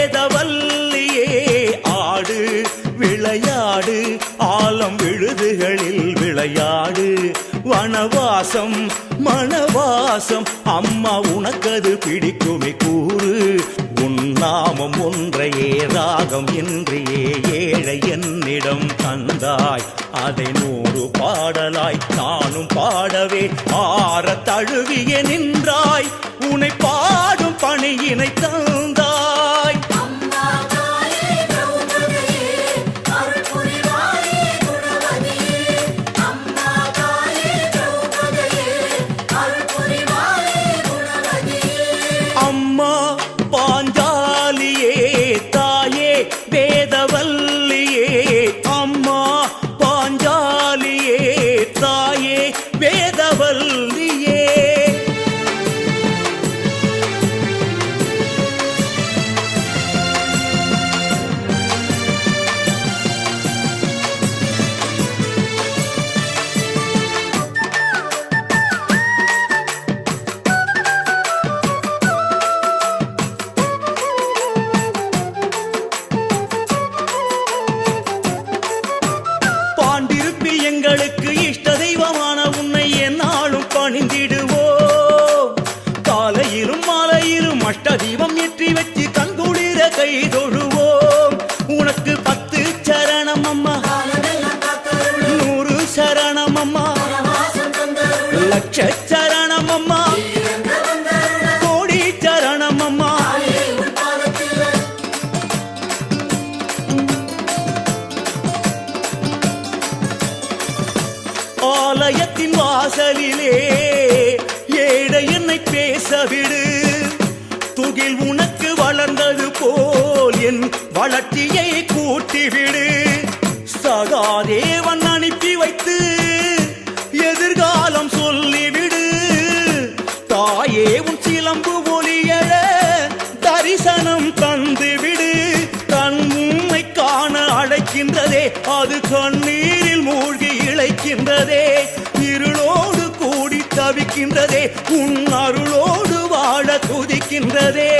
வேதவல்லியே ஆடு விளையாடு ஆலம் விழுதுகளில் விளையாடு வனவாசம் மணவாசம் அம்மா உனக்கது பிடிக்குமே கூறு உன் நாமம் ஒன்றையே ராகம் இன்றியே ஏழை என்னிடம் தந்தாய் அதை 100 பாடலாய் நானும் பாடவே ஆற தழுவிய நின்றாய் உன்னை பாடும் பணியினை தந்தாய் அம்மா பாஞ்சாலியே தாயே வேதவல்லியே அம்மா பாஞ்சாலியே தாயே வேதவல்லியே பாண்டிருப்பில் எங்களுக்கு இஷ்ட தெய்வமான உன்னை என்னாலும் பணிந்திடுவோம் காலையிலும் மாலையிலும் அஷ்ட தீபம் ஏற்றி வச்சு கண்குளிர கை தொழுவோம் உனக்கு 10 சரணம் அம்மா 100 சரணம் அம்மா லட்ச சரணம் அம்மா கோடி சரணம் அம்மா ஆலயத்தின் வாசலிலே ஏழை என்னை பேசவிடு துகில் உனக்கு வளர்ந்தது போல் என் வளர்ச்சியை கூட்டிவிடு சகாதேவன் அனுப்பி வைத்து எதிர்காலம் சொல்லிவிடு தாயே உன் சிலம்பு ஒளியழ தரிசனம் தந்துவிடு கண் உம்மை காண அழைக்கின்றதே அது கண்ணீரில் மூழ்கி இழைக்கின்றதே இருளோடு கூடி தவிக்கின்றதே உன் அருளோடு வாழ துதிக்கின்றதே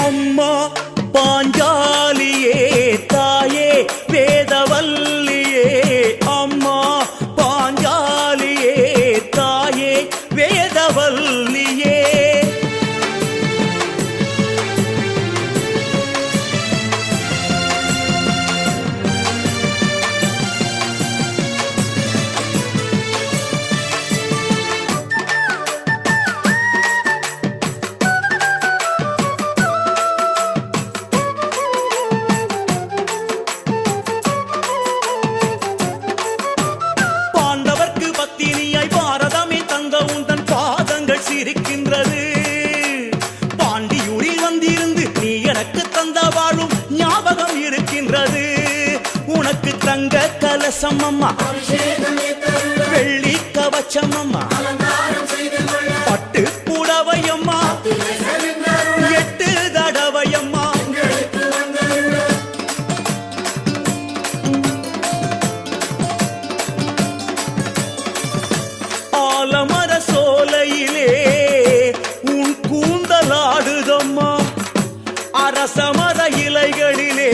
அம்மா பாஞ்சாலியே தாயே வேதவல்லியே அம்மா பாஞ்சாலியே தாயே வேதவல்லியே பாண்டவர்க்கு பத்தினியாய் பாரதமே தங்க உந்தன் பாதங்கள் சிரிக்கின்றது பாண்டியூரில் வந்திருந்து நீ எனக்கு தந்த வாழும் ஞாபகம் இருக்கின்றது உனக்கு தங்க கலசம் அம்மா வெள்ளி கவச்சம் அம்மா பட்டு புடவையம்மா 8 தடவையம்மா ஆலமர சோலையிலே உன் கூந்தலாடுதம்மா அரசமர இலைகளிலே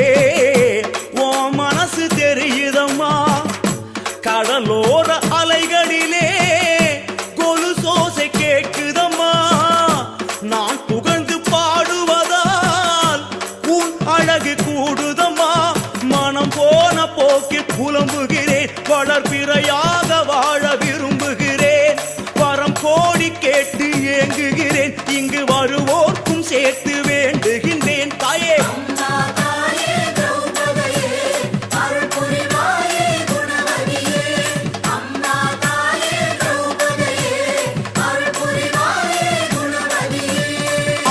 உன் மனசு தெரியுதம்மா கடலோர அலைகளிலே கொலுசோசை கேட்குதம்மா நான் புகழ்ந்து பாடுவதால் உன் அழகு கூடுதம்மா மனம் போன போக்கில் புலம்புகிறேன் வளர்பிறையாக வாழ விரும்புகிறேன் வரம் கோடி கேட்டு ஏங்குகிறேன் இங்கு வருவோர்க்கும் சேர்த்து வேண்டுகின்றேன் தாயே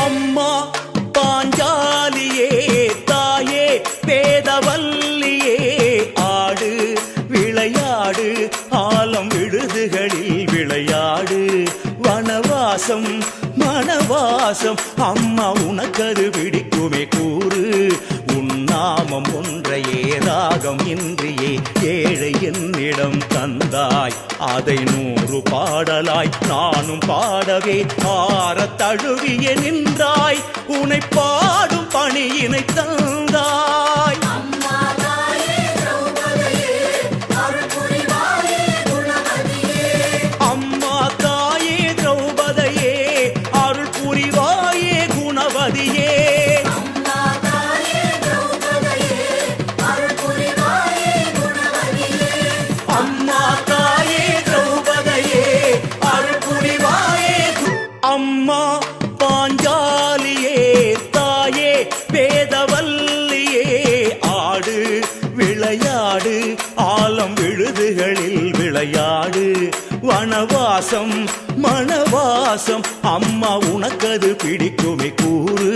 அம்மா பாஞ்சாலியே தாயே வேதவல்லியே ஆடு விளையாடு ஆலம் விழுதுகளில் விளையாடு வனவாசம் மணவாசம் அம்மா உனக்கது பிடிக்குமே கூறு உன் நாமம் ஒன்றையே ராகம் இன்றியே ஏழை என்னிடம் தந்தாய். அதை 100 பாடலாய் நானும் பாடவே ஆறத் தழுவிய நின்றாய். உனை பாடும் பணியினை தந்தாய். அம்மா தாயே திரௌபதியே அருள் புரிவாயே குணவதியே. அம்மா தாயே திரௌபதியே அருள் புரிவாயே. அம்மா பாஞ்சாலியே தாயே வேதவல்லியே ஆடு விளையாடு ஆலம் விழுதுகளில் விளையாடு. வனவாசம் மணவாசம் அம்மா உனக்கது பிடிக்குமே கூறு.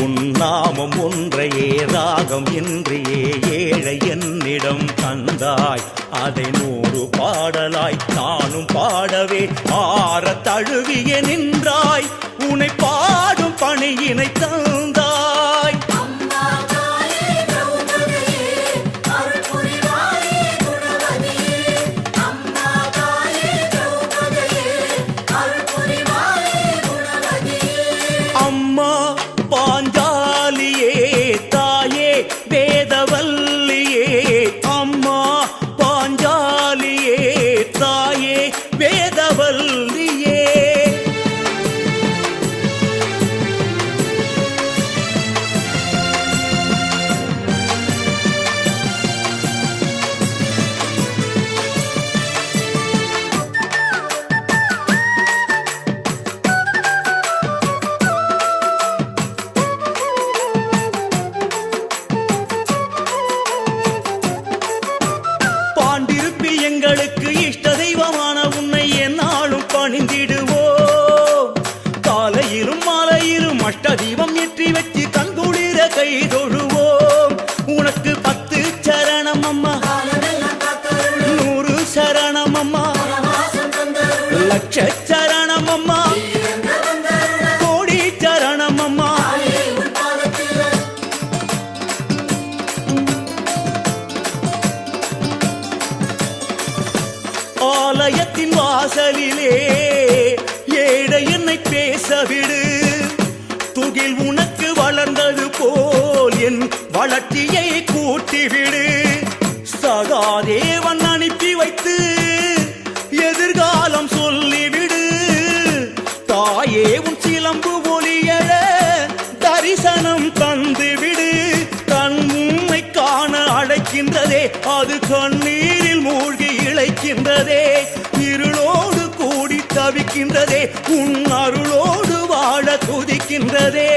உன் நாமம் ஒன்றையே ராகம் இன்றியே ஏழை என்னிடம் தந்தாய். அதை 100 பாடலாய் நானும் பாடவே ஆறத் தழுவிய நின்றாய். உனை பாடும் பணியினை தந்தாய். அம்மா பாஞ்சாலியே தாயே வேதவல்லியே அம்மா பாஞ்சாலியே தாயே வேதவல்லியே. பாண்டிருப்பில் எங்களுக்கு இஷ்ட தெய்வமான உன்னை என்னாலும் பணிந்திடுவோம். காலையிலும் மாலையிலும் அஷ்ட தீபம் ஏற்றி வச்சு கண்குளிர கை தொழுவோம். உனக்கு 10 சரணம் அம்மா 100 சரணம் அம்மா லட்ச சரணம் அம்மா கோடி சரணம் அம்மா. ஆலயத்தின் வாசலிலே ஏழை என்னை பேசவிடு. துகில் உனக்கு வளர்ந்தது போல் என் வளர்ச்சியை கூட்டிவிடு. சகாதேவன் அனுப்பி வைத்து எதிர்காலம் சொல்லிவிடு. தாயே உன் சிலம்பு ஒளியழ தரிசனம் தந்துவிடு. கண் உம்மை காண அழைக்கின்றதே அது கண்ணீரில் மூழ்கி இழைக்கின்றதே. இருளோடு கூடி தவிக்கின்றதே உன் அருளோடு வாழ துதிக்கின்றதே.